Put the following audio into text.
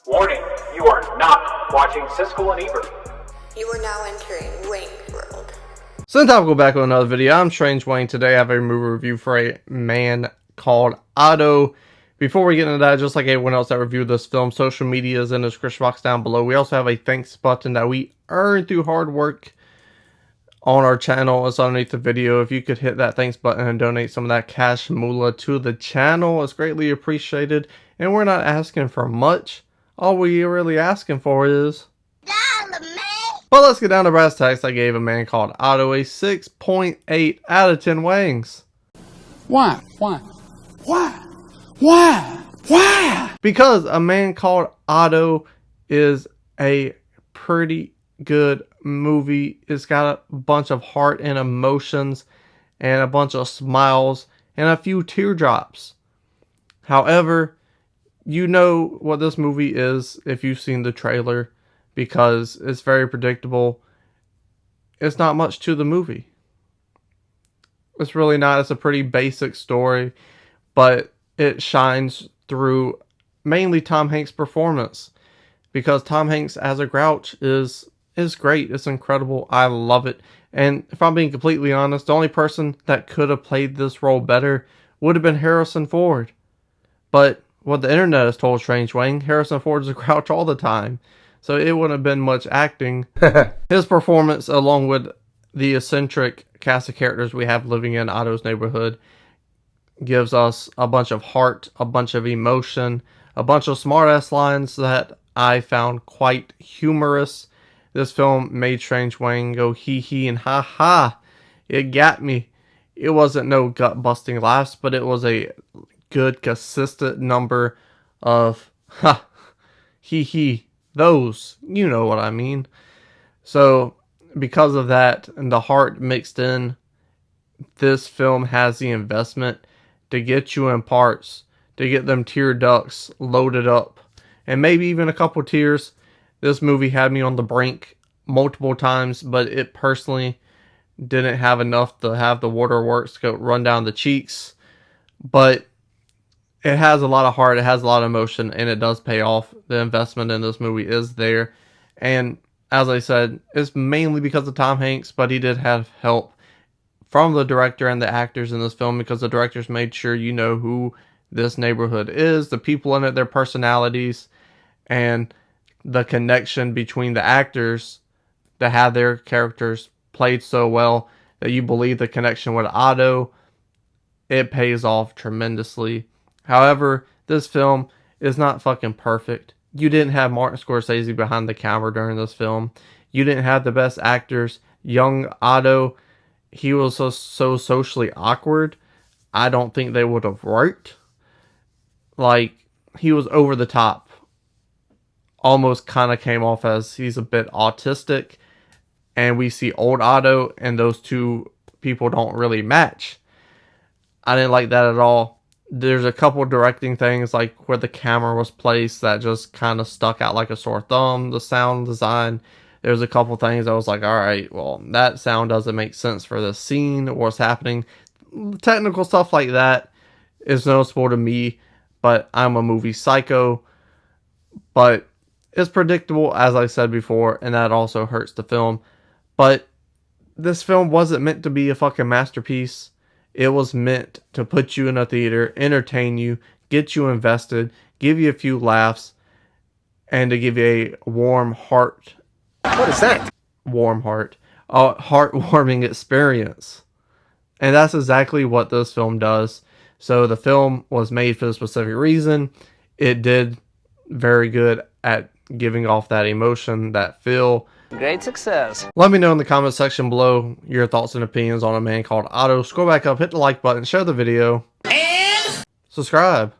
Warning, you are not watching Siskel and Ebert. You are now entering Wang World. So time we'll go back with another video. I'm Strange Wang. Today I have a movie review for a man called Otto. Before we get into that, just like everyone else that reviewed this film, social media is in the description box down below. We also have a thanks button that we earn through hard work on our channel. It's underneath the video. If you could hit that thanks button and donate some of that cash moolah to the channel, it's greatly appreciated. And we're not asking for much. All we're really asking for is... But let's get down to brass tacks. I gave a man called Otto a 6.8 out of 10 wangs. Why? Because A Man Called Otto is a pretty good movie. It's got a bunch of heart and emotions and a bunch of smiles and a few teardrops. However, you know what this movie is if you've seen the trailer, because it's very predictable. It's not much to the movie. It's really not. It's a pretty basic story, but it shines through mainly Tom Hanks' performance, because Tom Hanks as a Grouch is great. It's incredible. I love it. And if I'm being completely honest, the only person that could have played this role better would have been Harrison Ford. But what the internet has told Strange Wang, Harrison Ford is a Grouch all the time. So it wouldn't have been much acting. His performance, along with the eccentric cast of characters we have living in Otto's neighborhood, gives us a bunch of heart, a bunch of emotion, a bunch of smart-ass lines that I found quite humorous. This film made Strange Wang go hee hee and ha ha. It got me. It wasn't no gut-busting laughs, but it was a good, consistent number of ha, hee hee. Those, you know what I mean. So, because of that, and the heart mixed in, this film has the investment to get you in parts, to get them tear ducts loaded up, and maybe even a couple tears. This movie had me on the brink multiple times, but it personally didn't have enough to have the waterworks go run down the cheeks. But it has a lot of heart, it has a lot of emotion, and it does pay off. The investment in this movie is there. And as I said, it's mainly because of Tom Hanks, but he did have help from the director and the actors in this film, because the directors made sure you know who this neighborhood is, the people in it, their personalities, and the connection between the actors to have their characters played so well that you believe the connection with Otto. It pays off tremendously. However, this film is not fucking perfect. You didn't have Martin Scorsese behind the camera during this film. You didn't have the best actors. Young Otto, he was so socially awkward. I don't think they would have worked. Like, he was over the top. Almost kind of came off as he's a bit autistic. And we see old Otto, and those two people don't really match. I didn't like that at all. There's a couple directing things, like where the camera was placed, that just kind of stuck out like a sore thumb. The sound design, there's a couple things I was like, alright, well, that sound doesn't make sense for this scene or what's happening. Technical stuff like that is noticeable to me, but I'm a movie psycho. But it's predictable, as I said before, and that also hurts the film. But this film wasn't meant to be a fucking masterpiece. It was meant to put you in a theater, entertain you, get you invested, give you a few laughs, and to give you a warm heart. What is that? Warm heart. A heartwarming experience. And that's exactly what this film does. So the film was made for a specific reason. It did very good at giving off that emotion, that feel. Great success. Let me know in the comment section below your thoughts and opinions on A Man Called Otto. Scroll back up, hit the like button, share the video, and subscribe.